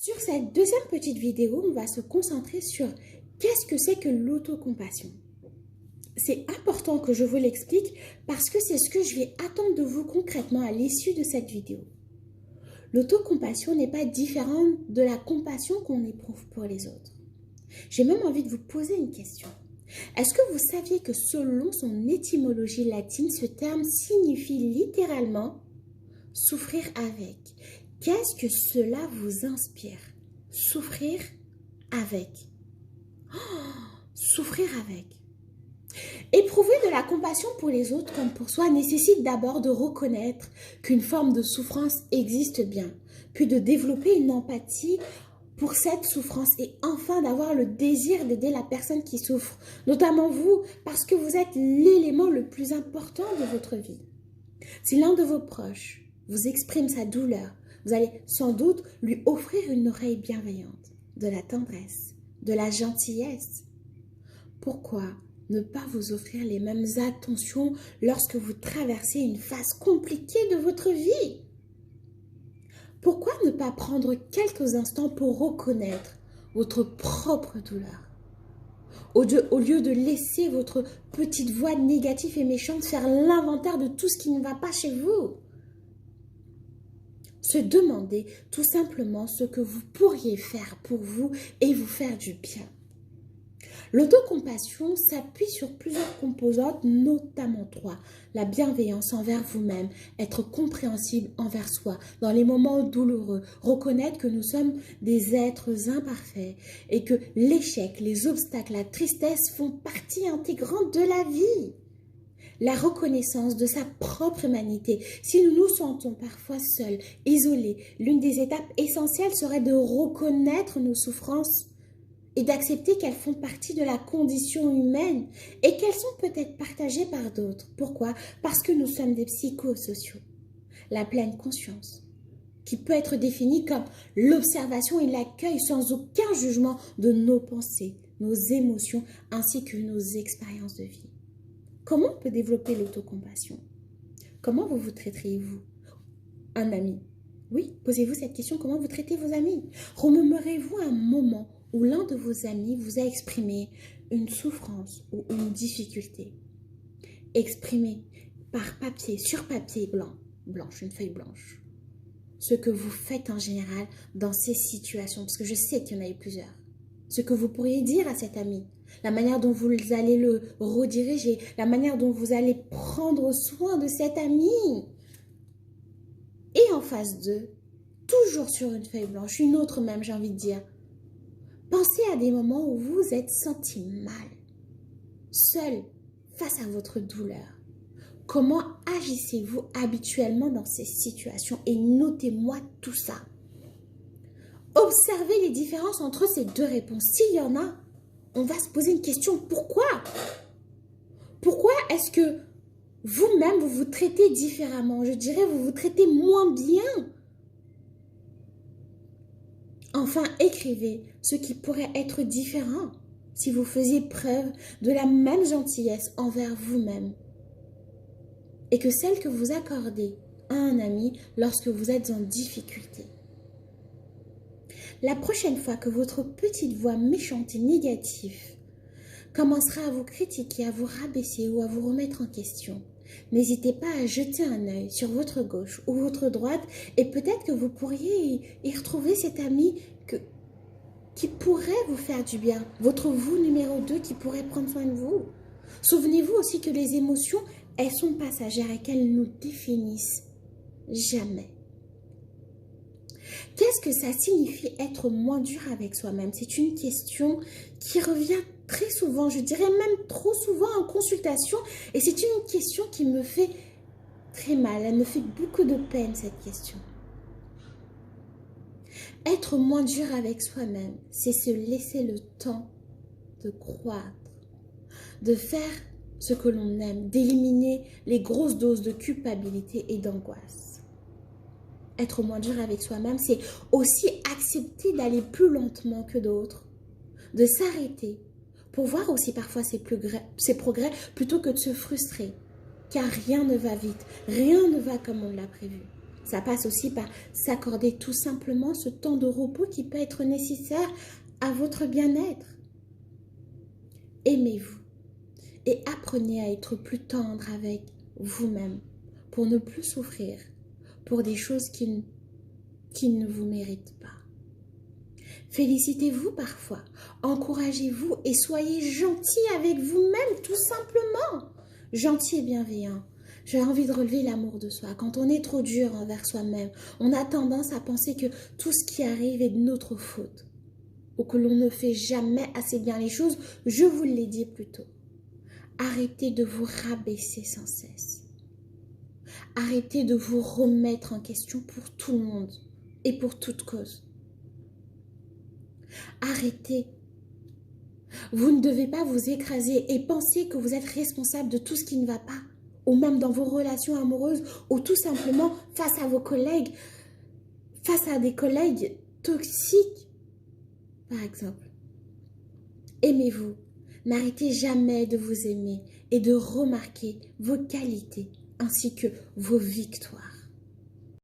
Sur cette deuxième petite vidéo, on va se concentrer sur qu'est-ce que c'est que l'autocompassion. C'est important que je vous l'explique parce que c'est ce que je vais attendre de vous concrètement à l'issue de cette vidéo. L'autocompassion n'est pas différente de la compassion qu'on éprouve pour les autres. J'ai même envie de vous poser une question. Est-ce que vous saviez que selon son étymologie latine, ce terme signifie littéralement « souffrir avec ». Qu'est-ce que cela vous inspire? Souffrir avec. Souffrir avec. Éprouver de la compassion pour les autres comme pour soi nécessite d'abord de reconnaître qu'une forme de souffrance existe bien, puis de développer une empathie pour cette souffrance et enfin d'avoir le désir d'aider la personne qui souffre, notamment vous, parce que vous êtes l'élément le plus important de votre vie. Si l'un de vos proches vous exprime sa douleur, vous allez sans doute lui offrir une oreille bienveillante, de la tendresse, de la gentillesse. Pourquoi ne pas vous offrir les mêmes attentions lorsque vous traversez une phase compliquée de votre vie? Pourquoi ne pas prendre quelques instants pour reconnaître votre propre douleur? Au lieu de laisser votre petite voix négative et méchante faire l'inventaire de tout ce qui ne va pas chez vous. Se demander tout simplement ce que vous pourriez faire pour vous et vous faire du bien. L'autocompassion s'appuie sur plusieurs composantes, notamment 3. La bienveillance envers vous-même, être compréhensible envers soi dans les moments douloureux, reconnaître que nous sommes des êtres imparfaits et que l'échec, les obstacles, la tristesse font partie intégrante de la vie. La reconnaissance de sa propre humanité. Si nous nous sentons parfois seuls, isolés, l'une des étapes essentielles serait de reconnaître nos souffrances et d'accepter qu'elles font partie de la condition humaine et qu'elles sont peut-être partagées par d'autres. Pourquoi? Parce que nous sommes des psychosociaux. La pleine conscience, qui peut être définie comme l'observation et l'accueil sans aucun jugement de nos pensées, nos émotions ainsi que nos expériences de vie. Comment on peut développer l'autocompassion? Comment vous traiterez-vous? Un ami? Oui, posez-vous cette question, comment vous traitez vos amis? Remémorez-vous un moment où l'un de vos amis vous a exprimé une souffrance ou une difficulté. Exprimez par papier, sur papier blanche, une feuille blanche, ce que vous faites en général dans ces situations, parce que je sais qu'il y en a eu plusieurs. Ce que vous pourriez dire à cet ami, la manière dont vous allez le rediriger, la manière dont vous allez prendre soin de cet ami. Et en face d'eux, toujours sur une feuille blanche, une autre même, j'ai envie de dire, pensez à des moments où vous vous êtes senti mal, seul, face à votre douleur. Comment agissez-vous habituellement dans ces situations? Et notez-moi tout ça. Observez les différences entre ces deux réponses. S'il y en a, on va se poser une question. Pourquoi? Pourquoi est-ce que vous-même, vous vous traitez différemment? Je dirais, vous vous traitez moins bien. Enfin, écrivez ce qui pourrait être différent si vous faisiez preuve de la même gentillesse envers vous-même et que celle que vous accordez à un ami lorsque vous êtes en difficulté. La prochaine fois que votre petite voix méchante et négative commencera à vous critiquer, à vous rabaisser ou à vous remettre en question, n'hésitez pas à jeter un œil sur votre gauche ou votre droite et peut-être que vous pourriez y retrouver cet ami qui pourrait vous faire du bien, votre vous numéro 2 qui pourrait prendre soin de vous. Souvenez-vous aussi que les émotions, elles sont passagères et qu'elles nous définissent jamais. Qu'est-ce que ça signifie être moins dur avec soi-même? C'est une question qui revient très souvent, je dirais même trop souvent en consultation. Et c'est une question qui me fait très mal, elle me fait beaucoup de peine cette question. Être moins dur avec soi-même, c'est se laisser le temps de croître, de faire ce que l'on aime, d'éliminer les grosses doses de culpabilité et d'angoisse. Être moins dur avec soi-même, c'est aussi accepter d'aller plus lentement que d'autres, de s'arrêter pour voir aussi parfois ses progrès plutôt que de se frustrer, car rien ne va vite, rien ne va comme on l'a prévu. Ça passe aussi par s'accorder tout simplement ce temps de repos qui peut être nécessaire à votre bien-être. Aimez-vous et apprenez à être plus tendre avec vous-même pour ne plus souffrir pour des choses qui ne vous méritent pas. Félicitez-vous parfois, encouragez-vous et soyez gentil avec vous-même tout simplement. Gentil et bienveillant. J'ai envie de relever l'amour de soi. Quand on est trop dur envers soi-même, on a tendance à penser que tout ce qui arrive est de notre faute ou que l'on ne fait jamais assez bien les choses. Je vous l'ai dit plus tôt. Arrêtez de vous rabaisser sans cesse. Arrêtez de vous remettre en question pour tout le monde et pour toute cause. Arrêtez. Vous ne devez pas vous écraser et penser que vous êtes responsable de tout ce qui ne va pas, ou même dans vos relations amoureuses, ou tout simplement face à vos collègues, face à des collègues toxiques, par exemple. Aimez-vous. N'arrêtez jamais de vous aimer et de remarquer vos qualités ainsi que vos victoires.